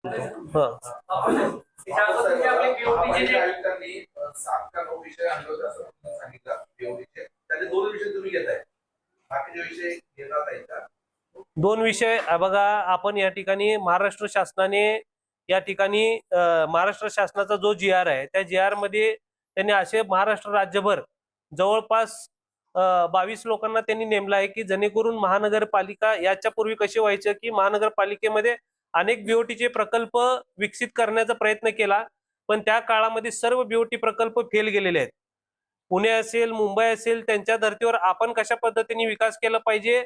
हा. दोन विषय बघा, आपण या ठिकाणी महाराष्ट्र शासनाने या ठिकाणी महाराष्ट्र शासनाचा जो जी आर आहे त्या जी आर मध्ये त्यांनी असे महाराष्ट्र राज्यभर जवळपास 22 लोकांना त्यांनी नेमलं आहे की जेणेकरून महानगरपालिका याच्या पूर्वी कसे व्हायचे की महानगरपालिकेमध्ये अनेक बीओटीचे प्रकल्प विकसित करण्याचा प्रयत्न केला, पण त्या काळामध्ये सर्व बीओटी प्रकल्प फेल गेलेले आहेत. पुणे असेल, मुंबई असेल, त्यांच्या धर्तीवर आपण कशा पद्धतीने विकास केला पाहिजे,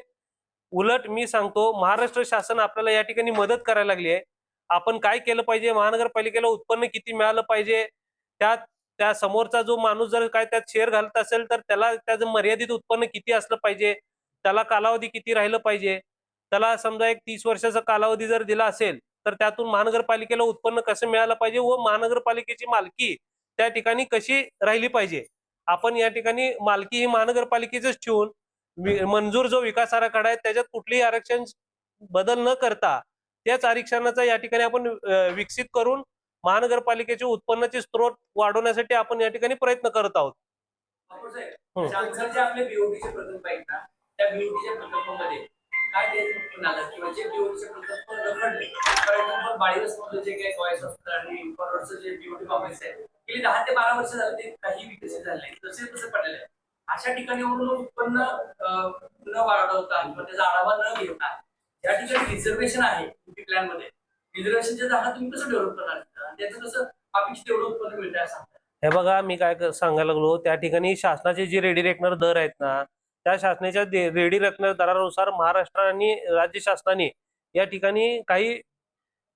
उलट मी सांगतो महाराष्ट्र शासन आपल्याला या ठिकाणी मदत करायला लागली आहे. आपण काय केलं पाहिजे, महानगरपालिकेला उत्पन्न किती मिळालं पाहिजे, त्यात त्या समोरचा जो माणूस जर काय त्यात शेअर घालत असेल तर त्याला त्याचं मर्यादित उत्पन्न किती असलं पाहिजे, त्याला कालावधी किती राहिलं पाहिजे, त्याला समजा एक 30 वर्षाचा कालावधी जर दिला असेल तर त्यातून महानगरपालिकेला उत्पन्न कसं मिळालं पाहिजे व महानगरपालिकेची मालकी त्या ठिकाणी कशी राहिली पाहिजे. आपण या ठिकाणी मालकी ही महानगरपालिकेचंच ठेवून मंजूर जो विकास आराखडा आहे त्याच्यात कुठलीही आरक्षण बदल न करता त्याच आरक्षणाचा या ठिकाणी आपण विकसित करून महानगरपालिकेचे उत्पन्नाचे स्त्रोत वाढवण्यासाठी आपण या ठिकाणी प्रयत्न करत आहोत. आपले बीओटीचे प्रकल्प आहेत ना, त्या बीओटीच्या प्रकल्पामध्ये काय ते आलं किंवा जे बीओटीचे प्रकल्प रखडले, फॉर एक्झाम्पल बाळीवसमधलं जे काही कॉयस असतं आणि इन्फॉर्मरचं जे बीओटी कॉम्प्लेक्स आहे गेली 10 ते 12 वर्ष झाले ते काही विकसित झाले नाही, तसे तसे पडलेले आहे. अशा ठिकाणी उत्पन्न न वाढवता किंवा त्याचा आढावा न घेता या ठिकाणी रिझर्वेशन आहे प्लॅन मध्ये, रिझर्वेशनच्या जागा तुम्ही कसं डेव्हलप करणार, त्याचं कसं अपेक्षित तेवढं उत्पन्न मिळतं असं. हे बघा, मी काय सांगायला लागलो, त्या ठिकाणी शासनाचे जे रेडी रेकनर दर आहेत ना, त्या शासनाच्या रेडी रेकनर दरानुसार महाराष्ट्र आणि राज्य शासनाने या ठिकाणी काही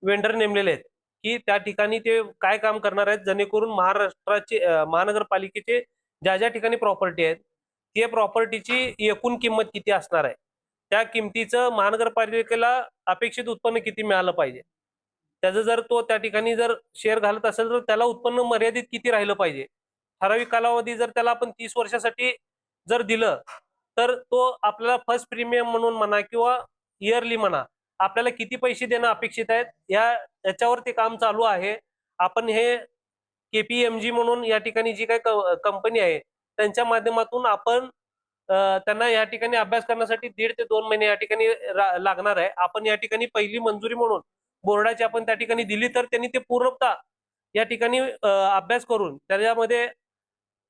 वेंडर नेमलेले आहेत की त्या ठिकाणी ते काय काम करणार आहेत, जेणेकरून महाराष्ट्राचे महानगरपालिकेचे ज्या ज्या ठिकाणी प्रॉपर्टी आहेत ते प्रॉपर्टीची एकूण किंमत किती असणार आहे, त्या किमतीचं महानगरपालिकेला अपेक्षित उत्पन्न किती मिळालं पाहिजे, त्याचं जर तो त्या ठिकाणी जर शेअर घालत असेल तर त्याला उत्पन्न मर्यादित किती राहिलं पाहिजे, ठराविक कालावधी जर त्याला आपण 30 वर्षासाठी जर दिलं तर तो आपल्याला फर्स्ट प्रीमियम म्हणून म्हणा किंवा इयरली म्हणा आपल्याला किती पैसे देणं अपेक्षित आहेत याच्यावर ते काम चालू आहे. आपण हे केपीएमजी म्हणून या ठिकाणी जी काही कंपनी आहे त्यांच्या माध्यमातून आपण त्यांना या ठिकाणी अभ्यास करण्यासाठी 1.5 ते 2 महिने या ठिकाणी लागणार आहे. आपण या ठिकाणी पहिली मंजुरी म्हणून बोर्डाची आपण त्या ठिकाणी दिली तर त्यांनी ते पूर्णतः या ठिकाणी अभ्यास करून त्याच्यामध्ये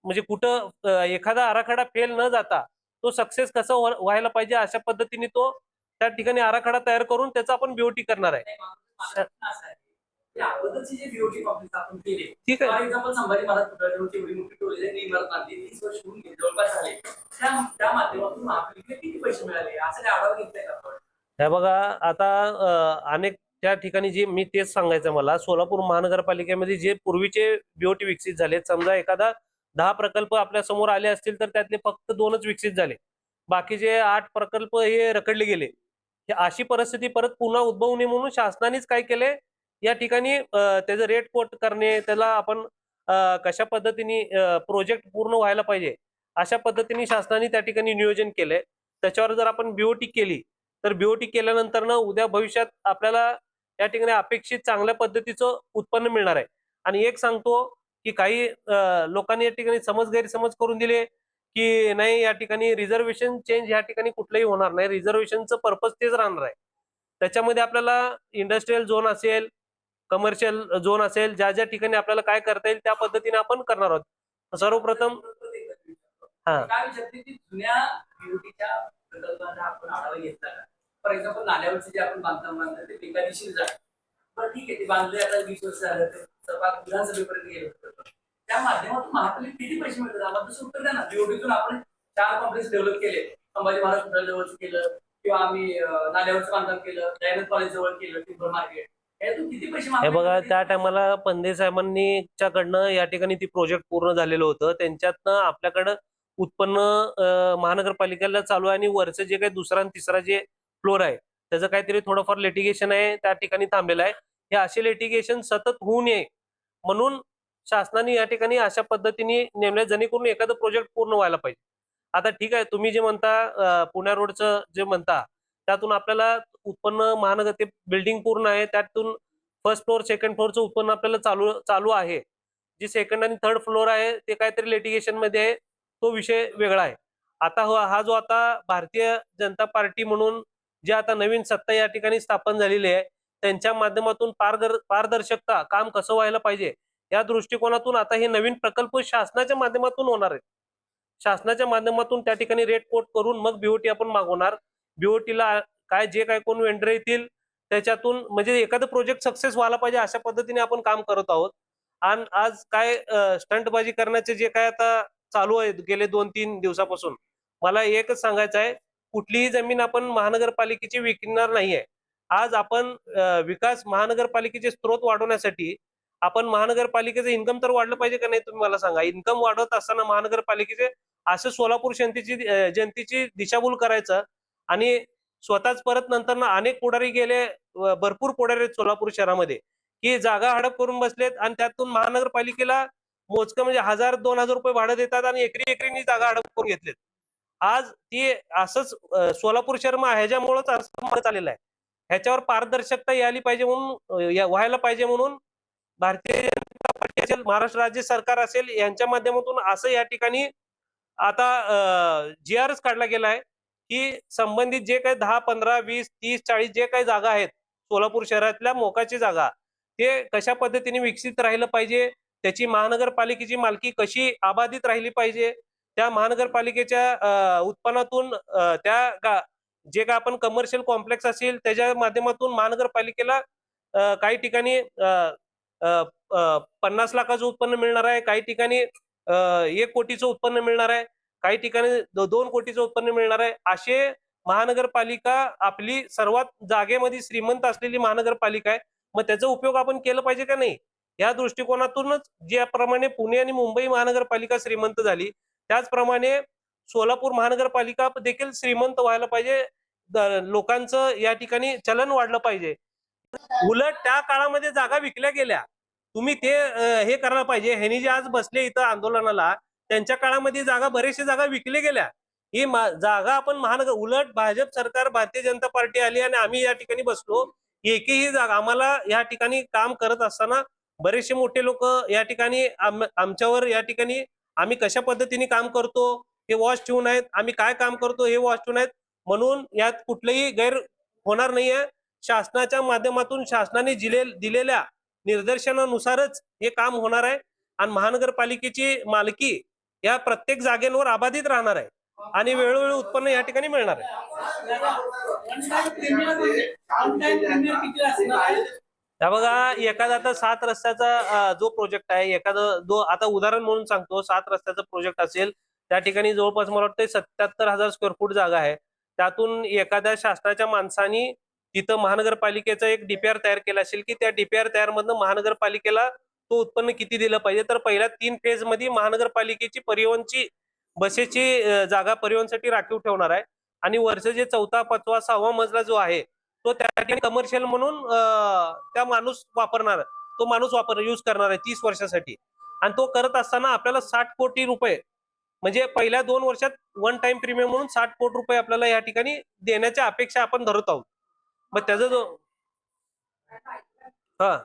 म्हणजे कुठं एखादा आराखडा फेल न जाता तो सक्सेस कसं व्हायला पाहिजे अशा पद्धतीने तो त्या ठिकाणी आराखडा तयार करून त्याचा आपण बीओटी करणार आहे. अगोदरची जे बीओटी कॉम्प्लेक्स आपण केले, ठीक आहे, फॉर एक्झाम्पल संभाजी महाराज पुतळ्याची एवढी मोठी टोळी आहे, इमारत बांधली 30 वर्ष होऊन गेली जवळपास झाले, त्या माध्यमातून महापालिकेला किती पैसे मिळाले असं काय आढावा घेतलाय का आपण? हे बघा, आता अनेक त्या ठिकाणी जे मी तेच सांगायचं मला, सोलापूर महानगरपालिकेमध्ये जे पूर्वीचे बीओटी विकसित झाले, समजा एखादा 10 प्रकल्प आपल्या समोर आले असतील तर त्यातले फक्त 2च विकसित झाले, बाकीचे 8 प्रकल्प हे रखडले गेले. अशी परिस्थिती परत पुन्हा उद्भवू नये म्हणून शासनानेच काय केले, या ठिकाणी त्याचं रेट कोट करणे, त्याला आपण कशा पद्धतीने प्रोजेक्ट पूर्ण व्हायला पाहिजे अशा पद्धतीने शासनाने त्या ठिकाणी नियोजन केलंय. त्याच्यावर जर आपण बीओटी केली तर बीओटी केल्यानंतर ना उद्या भविष्यात आपल्याला या ठिकाणी अपेक्षित चांगल्या पद्धतीचं उत्पन्न मिळणार आहे. आणि एक सांगतो की काही लोकांनी या ठिकाणी गैरसमज करून दिले की नाही या ठिकाणी रिझर्वेशन चेंज या ठिकाणी कुठलंही होणार नाही, रिझर्वेशनचं पर्पज तेच राहणार आहे. त्याच्यामध्ये आपल्याला इंडस्ट्रीयल झोन असेल, कमर्शियल झोन असेल, ज्या ज्या ठिकाणी आपल्याला काय करता येईल त्या पद्धतीने आपण करणार आहोत. सर्वप्रथम काय विचारते की जुन्या बीओटीच्या प्रकल्पांचा आपण आढावा घेतला का? फॉर एक्झाम्पल नाल्यावरचे जे आपण बांधकाम बांधलं ते बेकायदेशीर झालं, बरं ठीक आहे, ते बांधले आता 20 वर्ष झालं, ते विधानसभेपर्यंत गेलं होतं, त्या माध्यमातून महापालिकेला किती पैसे मिळतात आम्हाला तसं उत्तर द्या ना. बीओटीतून आपण 4 कॉम्प्लेक्स डेव्हलप केले, संभाजी महाराज पुतळ्याजवळचं केलं किंवा आम्ही नाल्यावरचं बांधकाम केलं, दयानंद कॉलेज जवळ केलं, टिंबर मार्केट, हे बघा, त्या टायमाला पंदे साहेबांनीच्याकडनं या ठिकाणी ती प्रोजेक्ट पूर्ण झालेलं होतं, त्यांच्यातनं आपल्याकडं उत्पन्न महानगरपालिकेला चालू आहे आणि वरचं जे काही दुसरा आणि तिसरा जे फ्लोर आहे त्याचं काहीतरी थोडंफार लिटिगेशन आहे त्या ठिकाणी थांबलेलं आहे. हे असे लिटिगेशन सतत होऊ नये म्हणून शासनाने या ठिकाणी अशा पद्धतीने नेमल्या जेणेकरून एखादं प्रोजेक्ट पूर्ण व्हायला पाहिजे. आता ठीक आहे, तुम्ही जे म्हणता पुण्या रोडचं जे म्हणता त्यातून आपल्याला उत्पन्न महानगर ते बिल्डिंग पूर्ण आहे त्यातून फर्स्ट फ्लोअर सेकंड फ्लोअरचं उत्पन्न आपल्याला चालू आहे. जे सेकंड आणि थर्ड फ्लोअर आहे ते काहीतरी लिटिगेशन मध्ये आहे, तो विषय वेगळा आहे. आता हा जो आता भारतीय जनता पार्टी म्हणून जे आता नवीन सत्ता या ठिकाणी स्थापन झालेली आहे, त्यांच्या माध्यमातून पारदर्शकता काम कसं व्हायला पाहिजे या दृष्टिकोनातून आता हे नवीन प्रकल्प शासनाच्या माध्यमातून होणार आहेत. शासनाच्या माध्यमातून त्या ठिकाणी रेट कोट करून मग बीओटी आपण मागवणार. बीओटीला काय जे काय कोण वेंडर येतील त्याच्यातून म्हणजे एखादं प्रोजेक्ट सक्सेस व्हायला पाहिजे अशा पद्धतीने आपण काम करत आहोत. आणि आज काय स्टंटबाजी करण्याचे जे काय आता चालू आहे गेले 2-3 दिवसापासून, मला एकच सांगायचं आहे, कुठलीही जमीन आपण महानगरपालिकेची विकणार नाहीये. आज आपण विकास महानगरपालिकेचे स्रोत वाढवण्यासाठी आपण महानगरपालिकेचं इन्कम तर वाढलं पाहिजे का नाही, तुम्ही मला सांगा. इन्कम वाढवत असताना महानगरपालिकेचे असं सोलापूर जनतेची दिशाभूल करायचं आणि स्वतःच परत नंतर अनेक पुढारी गेले, भरपूर पुढारी आहेत सोलापूर शहरामध्ये की जागा हडप करून बसलेत आणि त्यातून महानगरपालिकेला मोजकं म्हणजे 1000-2000 रुपये भाडं देतात आणि एकरी जागा हडप करून घेतलेत. आज ती असंच सोलापूर शहर ह्याच्यामुळेच असं चाललेलं आहे. ह्याच्यावर पारदर्शकता यायला पाहिजे म्हणून व्हायला पाहिजे म्हणून भारतीय जनता पार्टी असेल, महाराष्ट्र राज्य सरकार असेल, यांच्या माध्यमातून असं या ठिकाणी आता GRच काढला गेलाय की संबंधित जे काही 10, 15, 20, 30, 40 जे काही जागा आहेत सोलापूर शहरातल्या मोकाची जागा, ते कशा पद्धतीने विकसित राहिलं पाहिजे, त्याची महानगरपालिकेची मालकी कशी अबाधित राहिली पाहिजे, त्या महानगरपालिकेच्या उत्पन्नातून जे काय आपण कमर्शियल कॉम्प्लेक्स असेल त्याच्या माध्यमातून महानगरपालिकेला काही ठिकाणी 50 लाखाचं उत्पन्न मिळणार आहे, काही ठिकाणी 1 कोटीचं उत्पन्न मिळणार आहे, काही ठिकाणी 2 कोटीचं उत्पन्न मिळणार आहे. असे महानगरपालिका आपली सर्वात जागेमध्ये श्रीमंत असलेली महानगरपालिका आहे. मग त्याचा उपयोग आपण केला पाहिजे का नाही, या दृष्टिकोनातूनच ज्याप्रमाणे पुणे आणि मुंबई महानगरपालिका श्रीमंत झाली त्याचप्रमाणे सोलापूर महानगरपालिका देखील श्रीमंत व्हायला पाहिजे. लोकांचं या ठिकाणी चलन वाढलं पाहिजे. उलट त्या काळामध्ये जागा विकल्या गेल्या, तुम्ही ते हे करायला पाहिजे. ह्यांनी जे आज बसले इथं आंदोलनाला, त्यांच्या काळामध्ये बरेचशे जागा विकल्या गेल्या. ही जागा आपण उलट भाजप सरकार, भारतीय जनता पार्टी आली आणि आम्ही या ठिकाणी बसलो. एकही जागा आम्हाला या ठिकाणी काम करत असताना बरेचसे मोठे लोक या ठिकाणी आमच्यावर या ठिकाणी आम्ही कशा पद्धतीने काम करतो हे वॉच ठेवून आहेत, आम्ही काय काम करतो हे वॉच ठेवून आहेत. म्हणून यात कुठलेही गैर होणार नाहीये. शासनाच्या माध्यमातून शासनाने दिलेल्या निर्देशनानुसारच हे काम होणार आहे आणि महानगरपालिकेची मालकी या प्रत्येक जागेवर अबाधित राहणार आहे आणि वेळोवेळी उत्पन्न या ठिकाणी मिळणार आहे. बघा, एखादा आता 7 रस्त्याचा जो प्रोजेक्ट आहे, एखादा आता उदाहरण म्हणून सांगतो, 7 रस्त्याचा प्रोजेक्ट असेल, त्या ठिकाणी जवळपास मला वाटतं 77,000 स्क्वेअर फूट जागा आहे. त्यातून एखाद्या शासनाच्या माणसानी तिथं महानगरपालिकेचा एक डीपीआर तयार केला असेल की त्या डीपीआर तयार मधनं महानगरपालिकेला तो उत्पन्न किती दिलं पाहिजे. तर पहिल्या 3 फेज मध्ये महानगरपालिकेची परिवहनची बसेसची जागा परिवहनसाठी राखीव ठेवणार आहे आणि वरचं जे 4था, 5वा, 6वा मजला जो आहे तो त्या ठिकाणी कमर्शियल म्हणून त्या माणूस यूज करणार आहे 30 वर्षासाठी. आणि तो करत असताना आपल्याला 60 कोटी रुपये म्हणजे पहिल्या 2 वर्षात वन टाइम प्रीमियम म्हणून 60 कोटी रुपये आपल्याला या ठिकाणी देण्याच्या अपेक्षा आपण धरत आहोत. मग त्याचा जो हा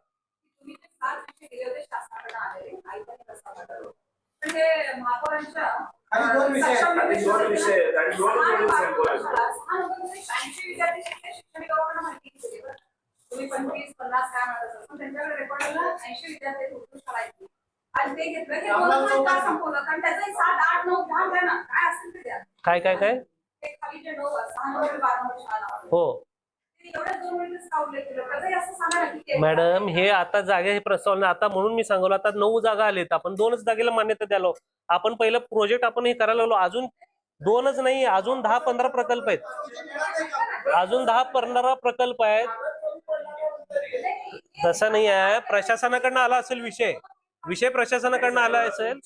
काय काय काय हो मॅडम, हे आता जागे प्रस्तावना आता म्हणून मी सांगलो, आता 9 जागा आलेत, आपण 2च जागेला मान्यता द्यालो. आपण पहिलं प्रोजेक्ट आपण हे करायला लागलो, अजून 2च नाही, अजून 10-15 प्रकल्प आहेत, अजून 10-15 प्रकल्प आहेत. तसं नाही आहे, प्रशासनाकडनं आला असेल विषय प्रशासनाकडनं आला असेल.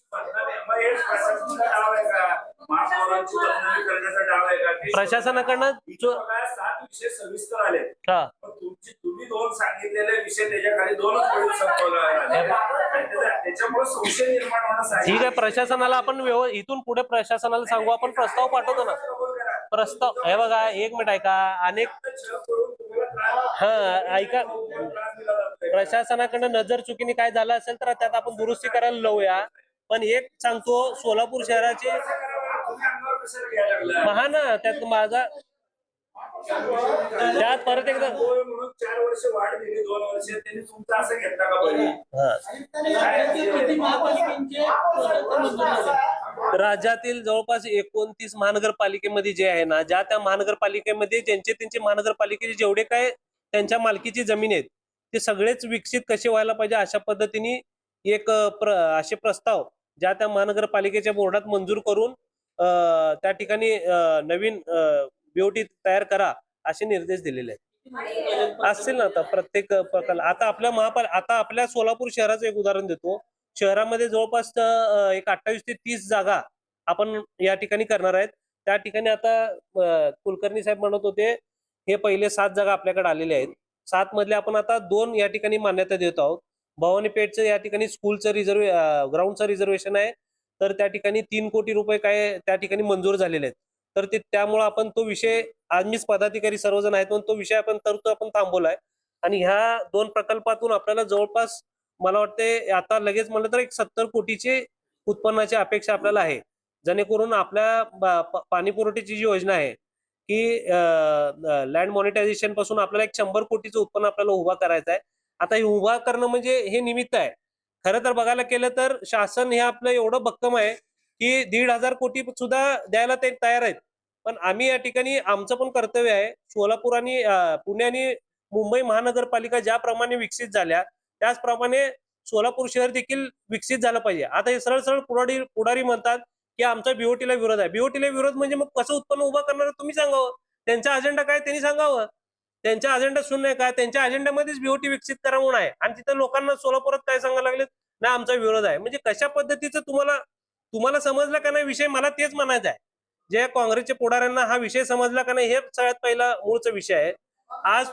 प्रशासनाकडनं 7 विषय सविस्तर आले. तुम्ही 2 सांगितलेले विषय त्याच्या खाली 2च त्याच्यामुळे संशय निर्माण होणार. ठीक आहे, प्रशासनाला आपण इथून पुढे प्रशासनाला सांगू, आपण प्रस्ताव पाठवतो ना. प्रस्ताव हे बघा, 1 मिनिट ऐका, अनेक ऐका प्रशासनाकडनं नजर चुकीने काय झालं असेल तर त्यात आपण दुरुस्ती करायला लावूया. पण एक सांगतो, सोलापूर शहराचे तुम्ही अंगावर कशाला घ्यायला लागलाय? पहा ना, त्यात माझा त्यात परत एकदा होय म्हणून 4 वर्ष वाढ दिली, 2 वर्ष त्यांनी तुमचं असं घेतलं का बरं? हा. किती महापालिकेचे प्रकल्प मंजूर झाले? राज्यातील जवळपास 29 महानगरपालिकेमध्ये जे आहे ना, ज्या त्या महानगरपालिकेमध्ये ज्यांचे त्यांचे महानगरपालिकेचे जेवढे काय त्यांच्या मालकीची जमीन आहेत ते सगळेच विकसित कसे व्हायला पाहिजे अशा पद्धतीने एक असे प्रस्ताव ज्या त्या महानगरपालिकेच्या बोर्डात मंजूर करून त्या ठिकाणी नवीन बीओटी तयार करा असे निर्देश दिलेले आहेत. असतील ना आता प्रत्येक प्रकल्प. आता आपल्या सोलापूर शहराचं एक उदाहरण देतो. शहरामध्ये जवळपास एक 28 ते 30 जागा आपण या ठिकाणी करणार आहेत. त्या ठिकाणी आता कुलकर्णी साहेब म्हणत होते हे पहिले 7 जागा आपल्याकडे आलेल्या आहेत. 7 मधले आपण आता 2 या ठिकाणी मान्यता देत आहोत. भवानी पेठचं या ठिकाणी स्कूलचं ग्राउंडचं रिझर्वेशन आहे, तर त्या ठिकाणी 3 कोटी रुपये काय त्या ठिकाणी मंजूर झालेले आहेत. तर ते त्यामुळे आपण तो विषय आम्हीच पदाधिकारी सर्वजण आहेत म्हणून तो विषय आपण थांबवलाय. आणि ह्या 2 प्रकल्पातून आपल्याला जवळपास मला वाटते आता लगेच म्हणलं तर एक 70 कोटीचे उत्पन्नाची अपेक्षा आपल्याला आहे. जेणेकरून आपल्या पाणी पुरवठ्याची जी योजना आहे की लँड मॉनिटायझेशन पासून आपल्याला एक 100 कोटीचं उत्पन्न आपल्याला उभा करायचं आहे. आता हे उभा करणं म्हणजे हे निमित्त आहे. खरं तर बघायला केलं तर शासन हे आपलं एवढं भक्कम आहे की 1,500 कोटी सुद्धा द्यायला ते तयार आहेत. पण आम्ही या ठिकाणी आमचं पण कर्तव्य आहे. सोलापूर आणि पुणे आणि मुंबई महानगरपालिका ज्याप्रमाणे विकसित झाल्या त्याचप्रमाणे सोलापूर शहर देखील विकसित झालं पाहिजे. आता हे सरळ सरळ पुढारी म्हणतात की आमचा बीओटीला विरोध आहे. बीओटीला विरोध म्हणजे मग कसं उत्पन्न उभं करणार तुम्ही सांगावं. त्यांचा अजेंडा काय त्यांनी सांगावं. त्यांचा अजेंडा शून्य काय, त्यांच्या अजेंड्यामध्येच बीओटी विकसित करा म्हणून आहे आणि तिथं लोकांना सोलापुरात काय सांगायला लागले नाही आमचा विरोध आहे. म्हणजे कशा पद्धतीचं तुम्हाला समजलं का नाही विषय, मला तेच म्हणायचं आहे. जे काँग्रेसच्या पुढाऱ्यांना हा विषय समजला का नाही हे सगळ्यात पहिला मूळचा विषय आहे. आज